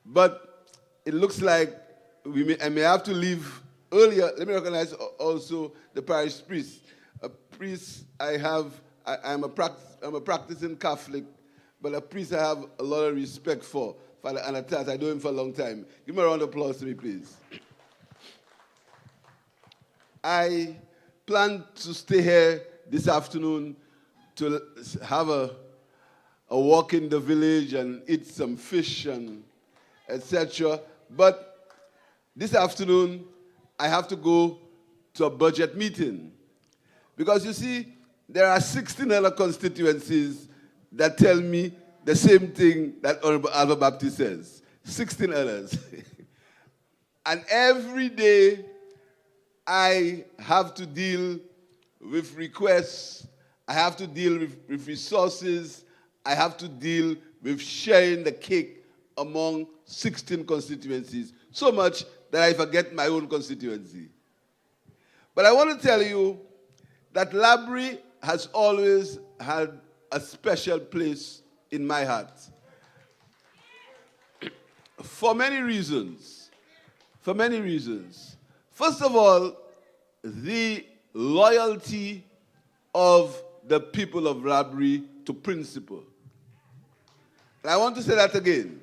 Speaker 6: but it looks like I may have to leave earlier. Let me recognize also the parish priest. A priest I'm a practicing Catholic, but a priest I have a lot of respect for, Father Anatas. I know him for a long time. Give me a round of applause to me, please. I plan to stay here this afternoon to have a walk in the village and eat some fish and etc. But this afternoon, I have to go to a budget meeting. Because you see, there are 16 other constituencies that tell me the same thing that Honorable Alva Baptist says. 16 others. And every day, I have to deal with requests, I have to deal with resources, I have to deal with sharing the cake among 16 constituencies, so much that I forget my own constituency. But I want to tell you that Laborie has always had a special place in my heart. For many reasons. For many reasons. First of all, the loyalty of the people of Laborie to principle. And I want to say that again.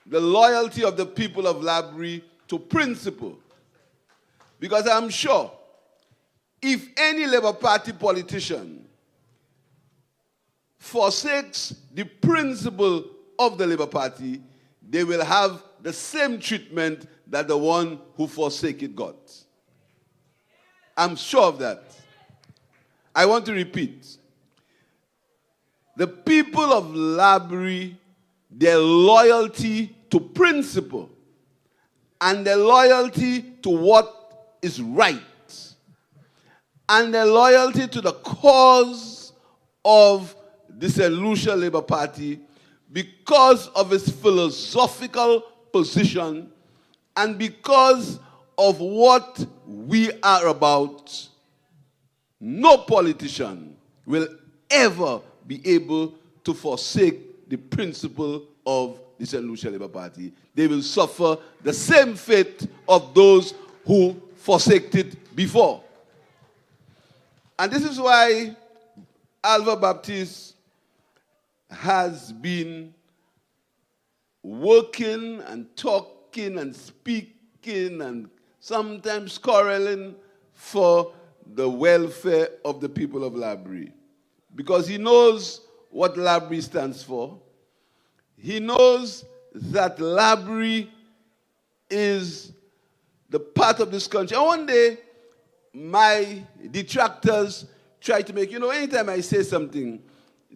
Speaker 6: The loyalty of the people of Laborie to principle. Because I'm sure if any Labour Party politician forsakes the principle of the Labour Party, they will have the same treatment that the one who forsake it got. I'm sure of that. I want to repeat. The people of Laborie, their loyalty to principle and their loyalty to what is right and their loyalty to the cause of the St. Lucia Labour Party because of its philosophical position and because of what we are about, no politician will ever be able to forsake the principle of the St. Lucia Labour Party. They will suffer the same fate of those who forsaked it before. And this is why Alva Baptist has been working and talking and speaking and sometimes quarreling for the welfare of the people of Laborie. Because he knows what Laborie stands for. He knows that Laborie is the part of this country. And one day, my detractors try to make, anytime I say something,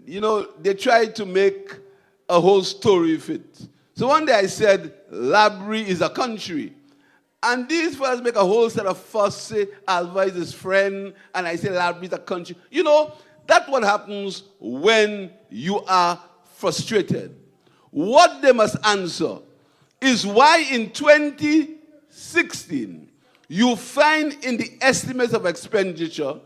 Speaker 6: they try to make a whole story of it. So one day I said, Laborie is a country. And these fellas make a whole set of fuss, say Alva is his friend, and I say Laborie is a country. That's what happens when you are frustrated. What they must answer is why in 2016, you find in the estimates of expenditure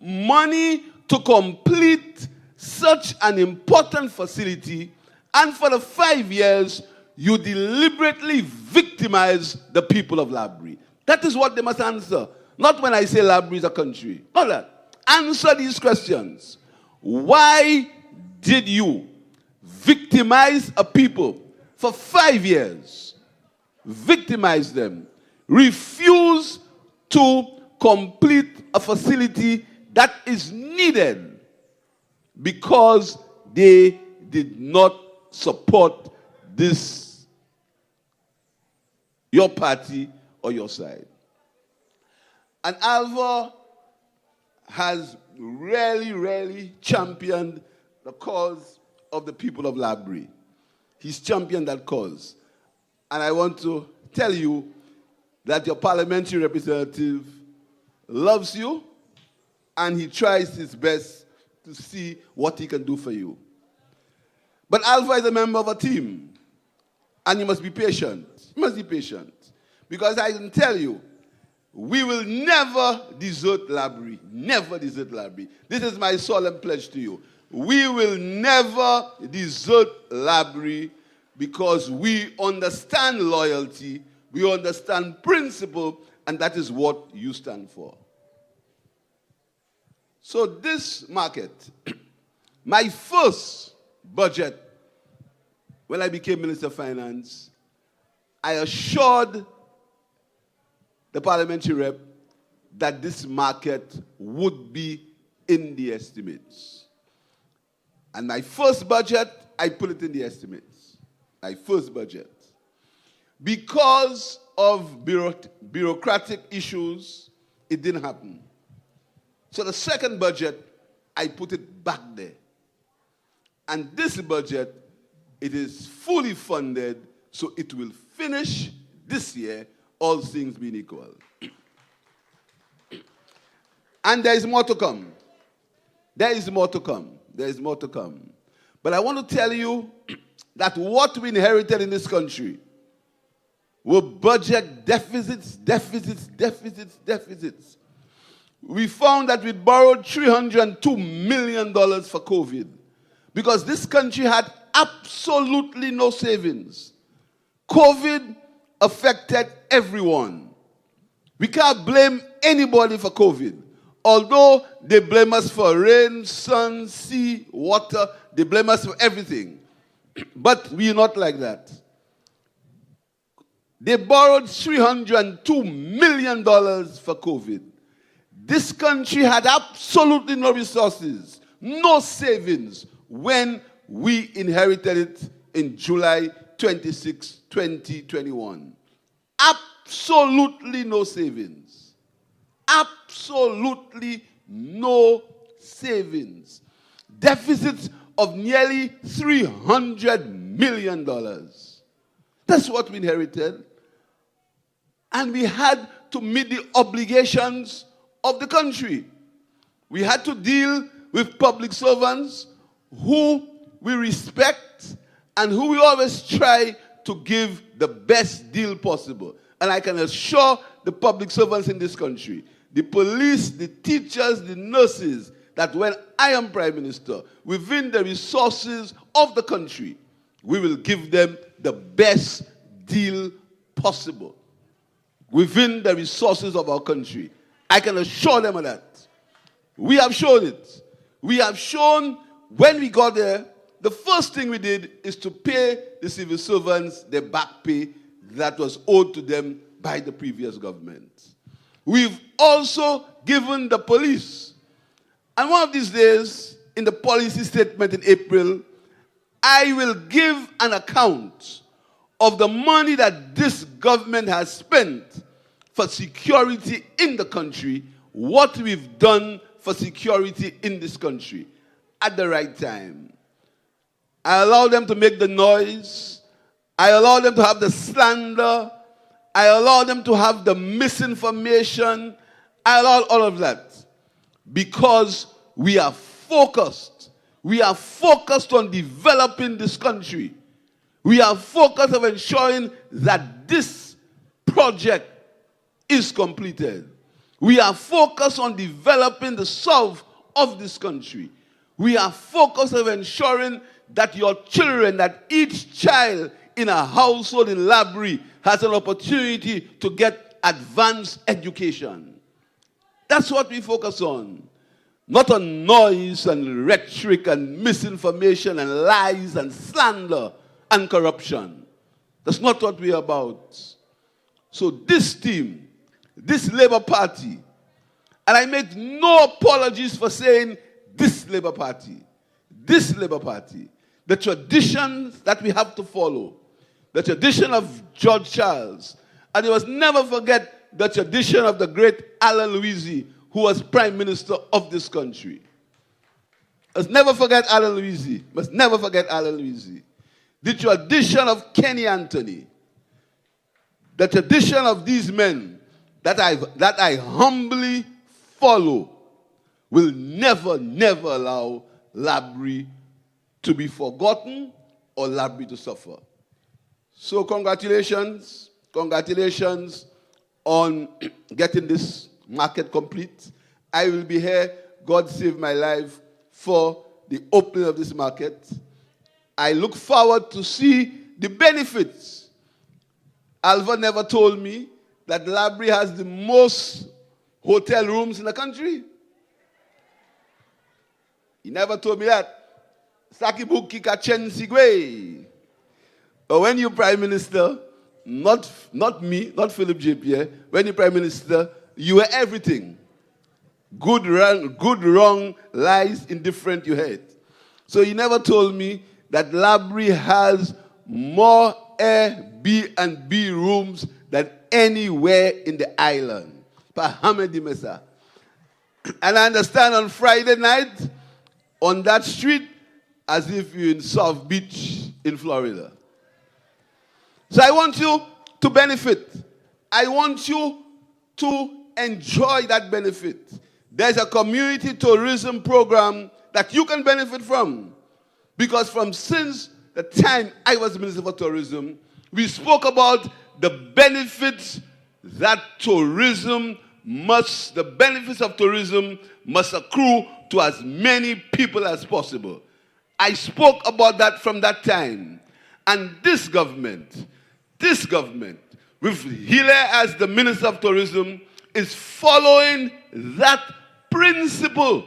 Speaker 6: money to complete such an important facility, and for the 5 years, you deliberately victimize the people of Laborie. That is what they must answer. Not when I say Laborie is a country. Not that. Answer these questions. Why did you victimize a people for 5 years? Victimize them. Refuse to complete a facility that is needed because they did not support this, your party or your side. And Alva has really championed the cause of the people of Laborie. He's championed that cause. And I want to tell you that your parliamentary representative loves you and he tries his best to see what he can do for you. But Alva is a member of a team and you must be patient. You must be patient. Because I can tell you, we will never desert Laborie. Never desert Laborie. This is my solemn pledge to you. We will never desert Laborie because we understand loyalty, we understand principle, and that is what you stand for. So this market, my first budget, when I became Minister of Finance, I assured the parliamentary rep that this market would be in the estimates. And my first budget, I put it in the estimates. My first budget. Because of bureaucratic issues, it didn't happen. So the second budget, I put it back there. And this budget, it is fully funded, so it will finish this year, all things being equal. And there is more to come. There is more to come. There is more to come. But I want to tell you that what we inherited in this country were budget deficits. We found that we borrowed $302 million for COVID because this country had absolutely no savings. COVID affected everyone. We can't blame anybody for COVID. Although they blame us for rain, sun, sea, water, they blame us for everything. But we are not like that. They borrowed $302 million for COVID. This country had absolutely no resources, no savings when we inherited it in July 26, 2021. Absolutely no savings. Absolutely no savings. Deficits of nearly $300 million. That's what we inherited. And we had to meet the obligations of the country. We had to deal with public servants who we respect and who we always try to give the best deal possible. And I can assure the public servants in this country, the police, the teachers, the nurses, that when I am Prime Minister, within the resources of the country, we will give them the best deal possible. Within the resources of our country. I can assure them of that. We have shown it. We have shown when we got there, the first thing we did is to pay the civil servants their back pay that was owed to them by the previous government. We've also given the police. And one of these days, in the policy statement in April, I will give an account of the money that this government has spent for security in the country, what we've done for security in this country at the right time. I allow them to make the noise. I allow them to have the slander. I allow them to have the misinformation. I allow all of that because we are focused. We are focused on developing this country. We are focused on ensuring that this project is completed. We are focused on developing the south of this country. We are focused on ensuring that your children, that each child in a household in Laborie has an opportunity to get advanced education. That's what we focus on. Not on noise and rhetoric and misinformation and lies and slander and corruption. That's not what we're about. So this team this Labour Party, and I make no apologies for saying this Labour Party, the traditions that we have to follow, the tradition of George Charles, and you must never forget the tradition of the great Alan Louisi, who was Prime Minister of this country. Must never forget Alan Louisi. The tradition of Kenny Anthony, the tradition of these men that I humbly follow will never allow Laborie to be forgotten or Laborie to suffer. So congratulations on getting this market complete. I will be here, God save my life, for the opening of this market. I look forward to see the benefits. Alva never told me that Laborie has the most hotel rooms in the country. He never told me that. Sakibuki kachen sigwe. But when you're Prime Minister, not me, not Philip J. Pierre, when you're Prime Minister, you were everything. Good, wrong, lies, indifferent, you had. So he never told me that Laborie has more Airbnb rooms than anywhere in the island. And I understand on Friday night, on that street, as if you're in South Beach in Florida. So I want you to benefit. I want you to enjoy that benefit. There's a community tourism program that you can benefit from. Because since the time I was Minister for Tourism, we spoke about the benefits that the benefits of tourism must accrue to as many people as possible. I spoke about that from that time. And this government, with Hile as the Minister of Tourism, is following that principle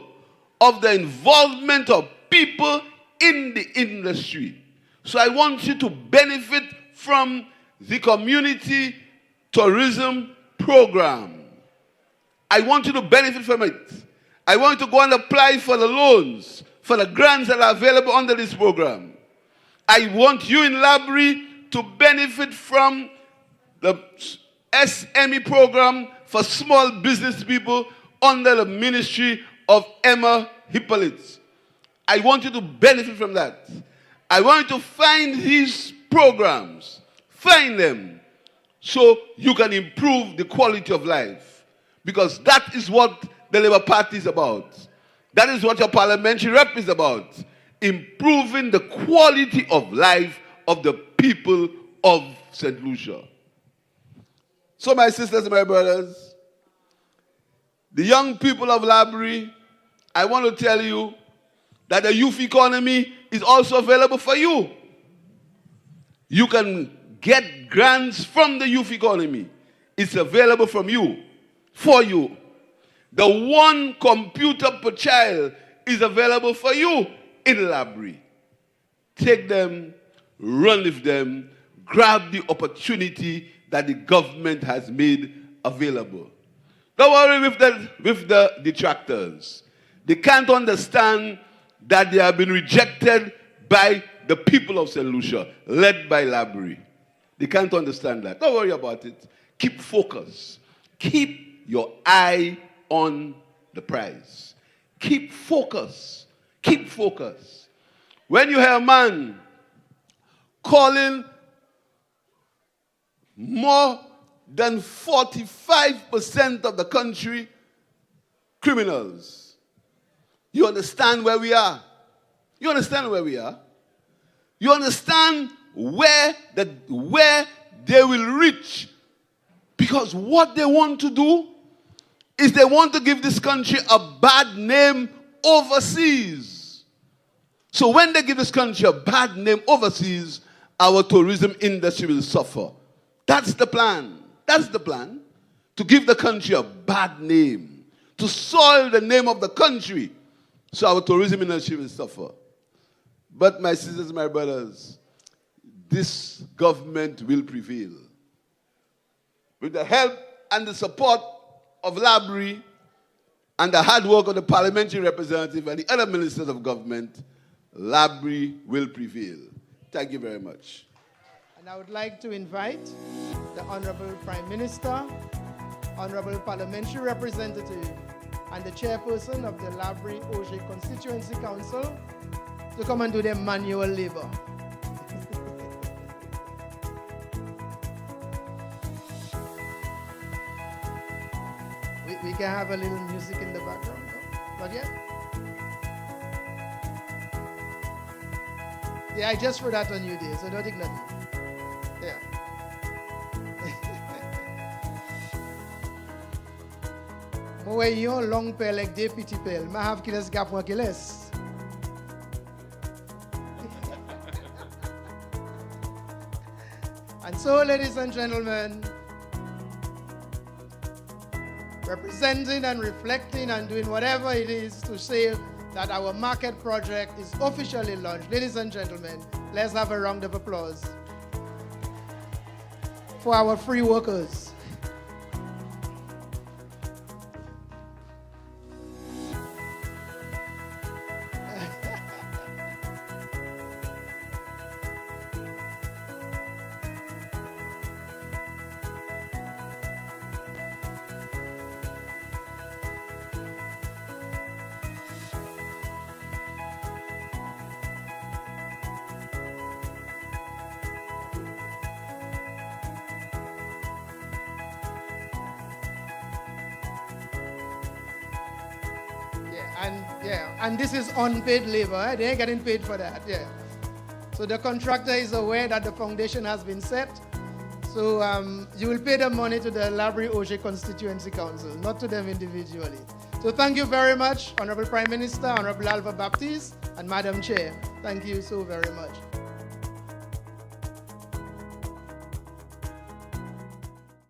Speaker 6: of the involvement of people in the industry. So I want you to benefit from the community tourism program. I want you to benefit from it. I want you to go and apply for the loans, for the grants that are available under this program. I want you in Laborie to benefit from the SME program for small business people under the ministry of Emma Hippolyte. I want you to benefit from that. I want you to find these programs, find them, so you can improve the quality of life. Because that is what the Labour Party is about. That is what your parliamentary rep is about. Improving the quality of life of the people of St. Lucia. So my sisters and my brothers, the young people of Laborie, I want to tell you that the youth economy is also available for you. You can get grants from the youth economy. It's available from you, for you. The one computer per child is available for you in Laborie. Take them, run with them, grab the opportunity that the government has made available. Don't worry with the detractors. They can't understand that they have been rejected by the people of St. Lucia, led by Laborie. They can't understand that. Don't worry about it. Keep focus. Keep your eye on the prize. Keep focus. Keep focus. When you hear a man calling more than 45% of the country criminals, you understand where we are. You understand where we are. You understand where they will reach. Because what they want to do is they want to give this country a bad name overseas. So when they give this country a bad name overseas, our tourism industry will suffer. That's the plan. That's the plan. To give the country a bad name. To soil the name of the country. So our tourism industry will suffer. But my sisters, my brothers, this government will prevail. With the help and the support of Laborie and the hard work of the parliamentary representative and the other ministers of government, Laborie will prevail. Thank you very much.
Speaker 2: And I would like to invite the Honorable Prime Minister, Honorable Parliamentary Representative, and the Chairperson of the Laborie Auger Constituency Council to come and do their manual labor. We can have a little music in the background, no? Not yet? Yeah, I just forgot on you there, so don't ignore me. Yeah. Moi, yon long pel avec des petits pelles. Ma have kiles gap one kiles. And so, ladies and gentlemen, representing and reflecting and doing whatever it is to say that our market project is officially launched. Ladies and gentlemen, let's have a round of applause for our free workers. And this is unpaid labor. They ain't getting paid for that. Yeah. So the contractor is aware that the foundation has been set. So you will pay the money to the Laborie Auger Constituency Council, not to them individually. So thank you very much, Honorable Prime Minister, Honorable Alva Baptiste, and Madam Chair. Thank you so very much.